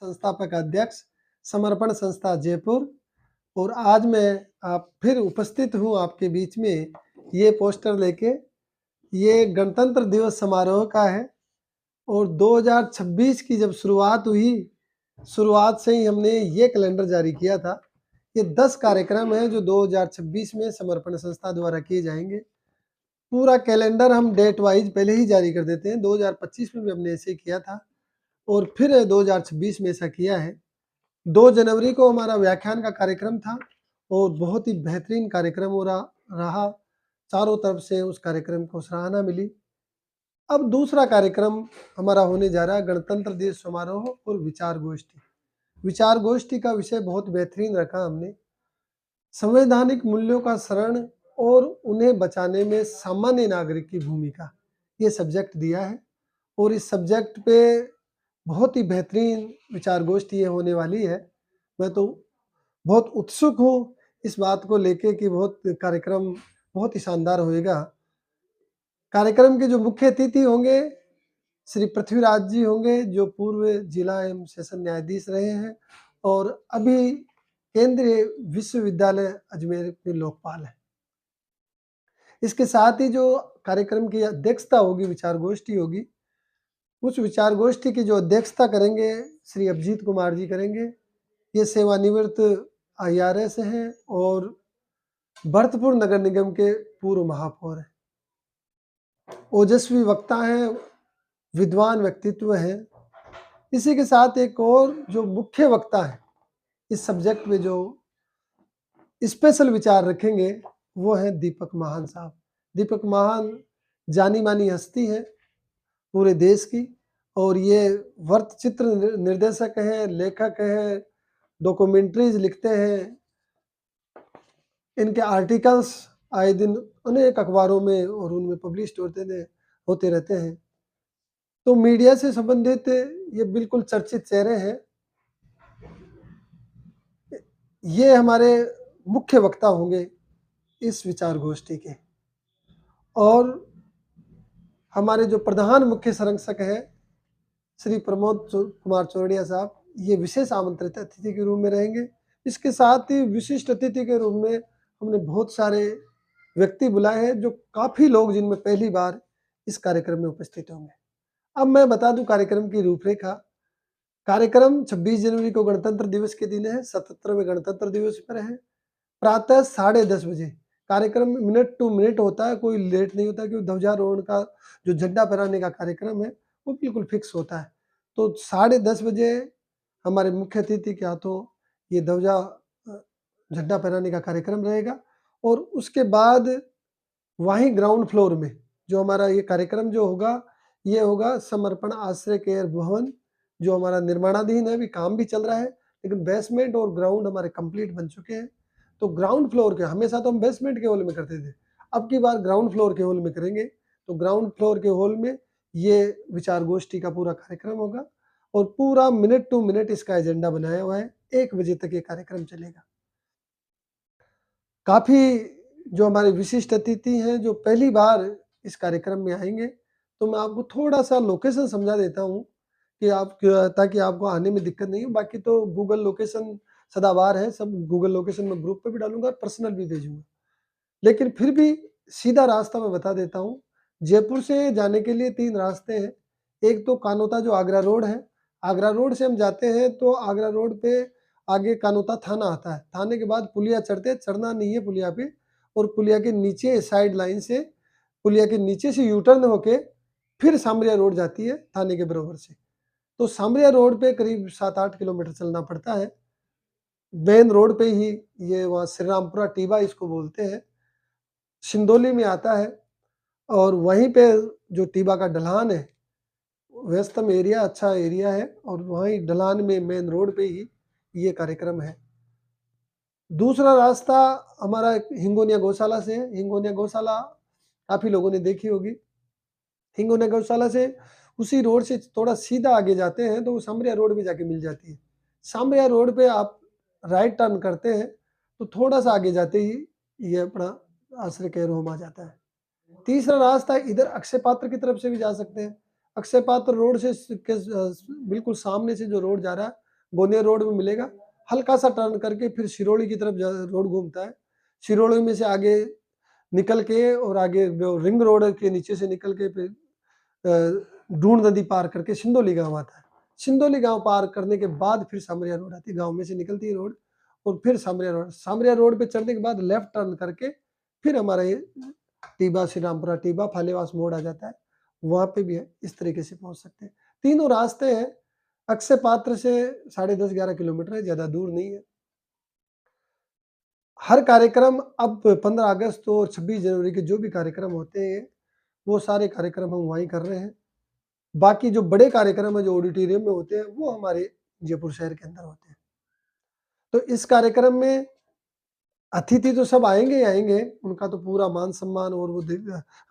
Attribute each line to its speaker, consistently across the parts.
Speaker 1: संस्थापक अध्यक्ष, समर्पण संस्था जयपुर। और आज मैं आप फिर उपस्थित हूँ आपके बीच में ये पोस्टर लेके। ये गणतंत्र दिवस समारोह का है और 2026 की जब शुरुआत हुई, शुरुआत से ही हमने ये कैलेंडर जारी किया था। ये 10 कार्यक्रम हैं जो 2026 में समर्पण संस्था द्वारा किए जाएंगे। पूरा कैलेंडर हम डेट वाइज पहले ही जारी कर देते हैं। 2025 में भी हमने ऐसे किया था और फिर 2026 में ऐसा किया है। 2 जनवरी को हमारा व्याख्यान का कार्यक्रम था और बहुत ही बेहतरीन कार्यक्रम हो रहा। चारों तरफ से उस कार्यक्रम को सराहना मिली। अब दूसरा कार्यक्रम हमारा होने जा रहा है गणतंत्र दिवस समारोह और विचार गोष्ठी। विचार गोष्ठी का विषय बहुत बेहतरीन रखा हमने। संवैधानिक मूल्यों का शरण और उन्हें बचाने में सामान्य नागरिक की भूमिका, ये सब्जेक्ट दिया है और इस सब्जेक्ट पे बहुत ही बेहतरीन विचार गोष्ठी ये होने वाली है। मैं तो बहुत उत्सुक हूँ इस बात को लेके कि कार्यक्रम बहुत ही शानदार होएगा। कार्यक्रम के जो मुख्य अतिथि होंगे श्री पृथ्वीराज जी होंगे, जो पूर्व जिला एवं सेशन न्यायाधीश रहे हैं और अभी केंद्रीय विश्वविद्यालय अजमेर में लोकपाल है। इसके साथ ही जो कार्यक्रम की अध्यक्षता होगी, विचार गोष्ठी होगी, उस विचार गोष्ठी की जो अध्यक्षता करेंगे श्री अभिजीत कुमार जी करेंगे। ये सेवानिवृत्त IRS हैं और भरतपुर नगर निगम के पूर्व महापौर हैं। ओजस्वी वक्ता हैं, विद्वान व्यक्तित्व हैं। इसी के साथ एक और जो मुख्य वक्ता है इस सब्जेक्ट में जो स्पेशल विचार रखेंगे वो है दीपक महान साहब। दीपक महान जानी मानी हस्ती है पूरे देश की और ये वृत्तचित्र निर्देशक हैं, लेखक हैं, डॉक्यूमेंट्रीज लिखते हैं। इनके आर्टिकल्स आए दिन अनेक अखबारों में और उनमें पब्लिश होते रहते हैं। तो मीडिया से संबंधित ये बिल्कुल चर्चित चेहरे हैं। ये हमारे मुख्य वक्ता होंगे इस विचार गोष्ठी के। और हमारे जो प्रधान मुख्य संरक्षक हैं श्री प्रमोद कुमार चौरड़िया साहब, ये विशेष आमंत्रित अतिथि के रूप में रहेंगे। इसके साथ ही विशिष्ट अतिथि के रूप में हमने बहुत सारे व्यक्ति बुलाए हैं, जो काफ़ी लोग जिनमें पहली बार इस कार्यक्रम में उपस्थित होंगे। अब मैं बता दूं कार्यक्रम की रूपरेखा। कार्यक्रम 26 जनवरी को गणतंत्र दिवस के दिन है, 77वें गणतंत्र दिवस पर है। प्रातः 10:30 बजे कार्यक्रम मिनट टू मिनट होता है, कोई लेट नहीं होता, क्योंकि ध्वजारोहण का जो झंडा फहराने का कार्यक्रम है वो बिल्कुल फिक्स होता है। तो 10:30 बजे हमारे मुख्य अतिथि के हाथों ये झंडा फहराने का कार्यक्रम रहेगा और उसके बाद वहीं ग्राउंड फ्लोर में जो हमारा ये कार्यक्रम जो होगा, ये होगा समर्पण आश्रय केयर भवन, जो हमारा निर्माणाधीन है, अभी काम भी चल रहा है, लेकिन बेसमेंट और ग्राउंड हमारे कंप्लीट बन चुके हैं। तो ग्राउंड फ्लोर के, हमेशा तो हम बेसमेंट के हॉल में करते थे, अब की बार ग्राउंड फ्लोर के हॉल में करेंगे। तो ग्राउंड फ्लोर के हॉल में ये विचार गोष्ठी का पूरा कार्यक्रम होगा और पूरा मिनट टू मिनट इसका एजेंडा बनाया हुआ है। 1 बजे तक ये कार्यक्रम चलेगा। काफ़ी जो हमारे विशिष्ट अतिथि हैं जो पहली बार इस कार्यक्रम में आएंगे, तो मैं आपको थोड़ा सा लोकेशन समझा देता हूँ कि ताकि आपको आने में दिक्कत नहीं हो। बाकी तो गूगल लोकेशन सदाबहार है, सब गूगल लोकेशन में ग्रुप पे भी डालूंगा, पर्सनल भी भेजूंगा। लेकिन फिर भी सीधा रास्ता मैं बता देता हूँ। जयपुर से जाने के लिए 3 रास्ते हैं। एक तो कानोता जो आगरा रोड है, आगरा रोड से हम जाते हैं तो आगरा रोड पे आगे कानोता थाना आता है। थाने के बाद पुलिया चढ़ना नहीं है पुलिया पे, और पुलिया के नीचे साइड लाइन से, पुलिया के नीचे से यूटर्न होके फिर सामरिया रोड जाती है थाने के बराबर से। तो सामरिया रोड पे करीब 7-8 किलोमीटर चलना पड़ता है। मेन रोड पे ही ये वहाँ श्री रामपुरा टीबा इसको बोलते हैं, सिंदौली में आता है। और वहीं पे जो टीबा का ढलान है, व्यस्तम एरिया, अच्छा एरिया है, और वहीं ढलान में मेन रोड पे ही ये कार्यक्रम है। दूसरा रास्ता हमारा हिंगोनिया गौशाला से है। हिंगोनिया गौशाला काफ़ी लोगों ने देखी होगी। हिंगोनिया गौशाला से उसी रोड से थोड़ा सीधा आगे जाते हैं तो वो सामरिया रोड पे जाके मिल जाती है। सामरिया रोड पे आप राइट टर्न करते हैं तो थोड़ा सा आगे जाते ही ये अपना आश्रय केयर होम आ जाता है। तीसरा रास्ता इधर अक्षय पात्र की तरफ से भी जा सकते हैं। अक्षय पात्र रोड से बिल्कुल सामने से जो रोड जा रहा है गोंदिया रोड में मिलेगा, हल्का सा टर्न करके फिर सिरोड़ी की तरफ रोड घूमता है। सिरोड़ी में से आगे निकल के और आगे जो रिंग रोड के नीचे से निकल के फिर ढूंढ नदी पार करके सिंदोली गांव आता है। सिंदोली गांव पार करने के बाद फिर सामरिया रोड आती है, गांव में से निकलती है रोड और फिर सामरिया रोड पे चढ़ने के बाद लेफ्ट टर्न करके फिर हमारा ये टीबा, श्री रामपुरा टीबा, फालेवास मोड़ आ जाता है, वहां पे भी है। इस तरीके से पहुंच सकते हैं। तीनों रास्ते हैं, अक्षय पात्र से 10.5-11 किलोमीटर है, ज्यादा दूर नहीं है। हर कार्यक्रम अब 15 अगस्त और 26 जनवरी के जो भी कार्यक्रम होते हैं, वो सारे कार्यक्रम हम वहीं कर रहे हैं। बाकी जो बड़े कार्यक्रम है जो ऑडिटोरियम में होते हैं, वो हमारे जयपुर शहर के अंदर होते हैं। तो इस कार्यक्रम में अतिथि तो सब आएंगे ही आएंगे, उनका तो पूरा मान सम्मान और वो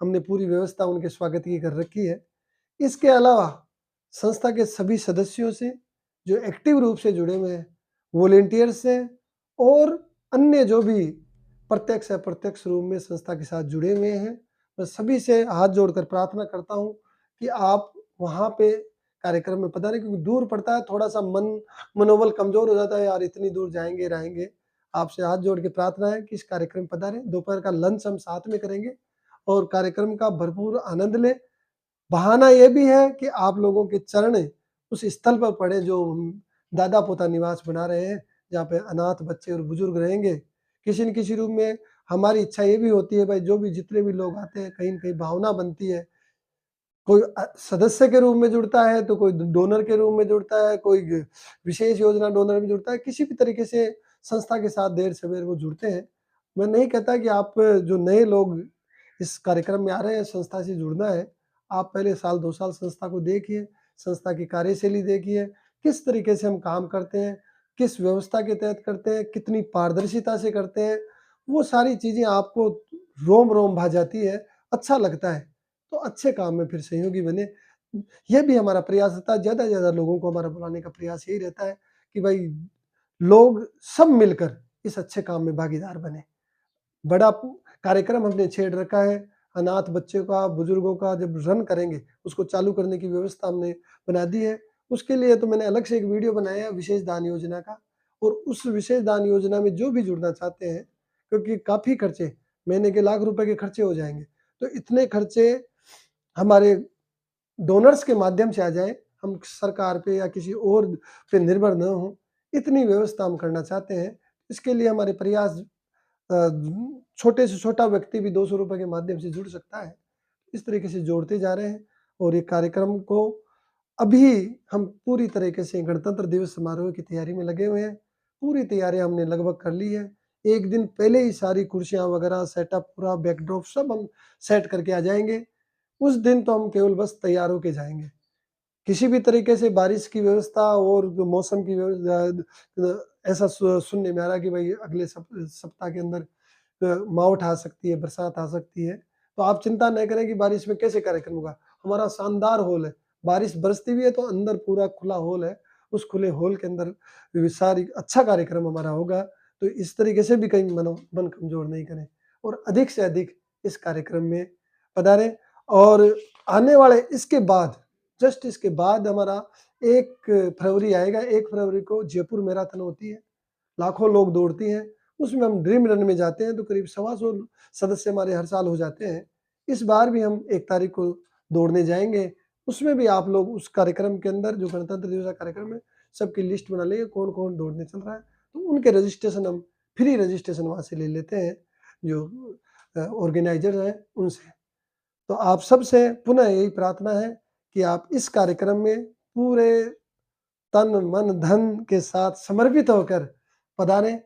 Speaker 1: हमने पूरी व्यवस्था उनके स्वागत की कर रखी है। इसके अलावा संस्था के सभी सदस्यों से जो एक्टिव रूप से जुड़े हुए हैं, वॉलेंटियर्स से और अन्य जो भी प्रत्यक्ष अप्रत्यक्ष रूप में संस्था के साथ जुड़े हुए हैं, मैं सभी से हाथ जोड़कर प्रार्थना करता हूं कि आप वहां पे कार्यक्रम में पधारें, क्योंकि दूर पड़ता है, थोड़ा सा मनोबल कमजोर हो जाता है, यार इतनी दूर जाएंगे रहेंगे। आपसे हाथ जोड़ के प्रार्थना है कि इस कार्यक्रम में पधारें। दोपहर का लंच हम साथ में करेंगे और कार्यक्रम का भरपूर आनंद लें। बहाना ये भी है कि आप लोगों के चरण उस स्थल पर पड़े जो हम दादा पोता निवास बना रहे हैं, जहाँ पे अनाथ बच्चे और बुजुर्ग रहेंगे। किसी न किसी रूप में हमारी इच्छा ये भी होती है भाई, जो भी जितने भी लोग आते हैं, कहीं न कहीं भावना बनती है। कोई सदस्य के रूप में जुड़ता है, तो कोई डोनर के रूप में जुड़ता है, कोई विशेष योजना डोनर में जुड़ता है, किसी भी तरीके से संस्था के साथ देर-सवेर वो जुड़ते हैं। मैं नहीं कहता कि आप जो नए लोग इस कार्यक्रम में आ रहे हैं, संस्था से जुड़ना है, आप पहले साल 2 साल संस्था को देखिए, संस्था की कार्यशैली देखिए, किस तरीके से हम काम करते हैं, किस व्यवस्था के तहत करते हैं, कितनी पारदर्शिता से करते हैं, वो सारी चीज़ें आपको रोम-रोम भा जाती है, अच्छा लगता है। तो अच्छे काम में फिर सहयोगी बने। ये भी हमारा प्रयास रहता है, ज़्यादा से ज़्यादा लोगों को हमारा बुलाने का प्रयास यही रहता है कि भाई लोग सब मिलकर इस अच्छे काम में भागीदार बने। बड़ा कार्यक्रम हमने छेड़ रखा है, अनाथ बच्चों का, बुजुर्गों का जब रन करेंगे, उसको चालू करने की व्यवस्था हमने बना दी है। उसके लिए तो मैंने अलग से एक वीडियो बनाया है विशेष दान योजना का, और उस विशेष दान योजना में जो भी जुड़ना चाहते हैं, क्योंकि काफ़ी खर्चे, महीने के लाख रुपए के खर्चे हो जाएँगे। तो इतने खर्चे हमारे डोनर्स के माध्यम से आ जाए, हम सरकार पे या किसी और पे निर्भर न हों, इतनी व्यवस्था हम करना चाहते हैं। इसके लिए हमारे प्रयास छोटे से छोटा व्यक्ति भी ₹200 के माध्यम से जुड़ सकता है। इस तरीके से जोड़ते जा रहे हैं और ये कार्यक्रम को अभी हम पूरी तरीके से गणतंत्र दिवस समारोह की तैयारी में लगे हुए हैं। पूरी तैयारियाँ हमने लगभग कर ली है। 1 दिन पहले ही सारी कुर्सियाँ वगैरह सेटअप पूरा बैकड्रॉप सब हम सेट करके आ जाएँगे। उस दिन तो हम केवल बस तैयार होके जाएँगे। किसी भी तरीके से बारिश की व्यवस्था और जो मौसम की ऐसा सुनने में आ रहा है कि भाई अगले सप्ताह के अंदर मावठ आ सकती है, बरसात आ सकती है। तो आप चिंता न करें कि बारिश में कैसे कार्यक्रम होगा। हमारा शानदार हॉल है, बारिश बरसती भी है तो अंदर पूरा खुला हॉल है। उस खुले हॉल के अंदर सारी अच्छा कार्यक्रम हमारा होगा। तो इस तरीके से भी कहीं मन कमज़ोर नहीं करें और अधिक से अधिक इस कार्यक्रम में पधारें। और आने वाले इसके बाद, जस्ट इसके बाद हमारा 1 फरवरी आएगा। 1 फरवरी को जयपुर मैराथन होती है, लाखों लोग दौड़ती हैं। उसमें हम ड्रीम रन में जाते हैं, तो करीब 125 सदस्य हमारे हर साल हो जाते हैं। इस बार भी हम 1 तारीख को दौड़ने जाएँगे। उसमें भी आप लोग उस कार्यक्रम के अंदर जो गणतंत्र दिवस का कार्यक्रम है, सबकी लिस्ट बना लेंगे कौन-कौन दौड़ने चल रहा है। तो उनके रजिस्ट्रेशन हम फ्री रजिस्ट्रेशन वहाँ से ले लेते हैं, जो ऑर्गेनाइज़र हैं उनसे। तो आप सबसे पुनः यही प्रार्थना है कि आप इस कार्यक्रम में पूरे तन, मन, धन के साथ समर्पित होकर पधारें।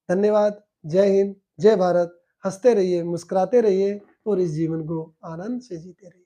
Speaker 1: धन्यवाद। जय हिंद, जय भारत। हँसते रहिए, मुस्कुराते रहिए और इस जीवन को आनंद से जीते रहिए।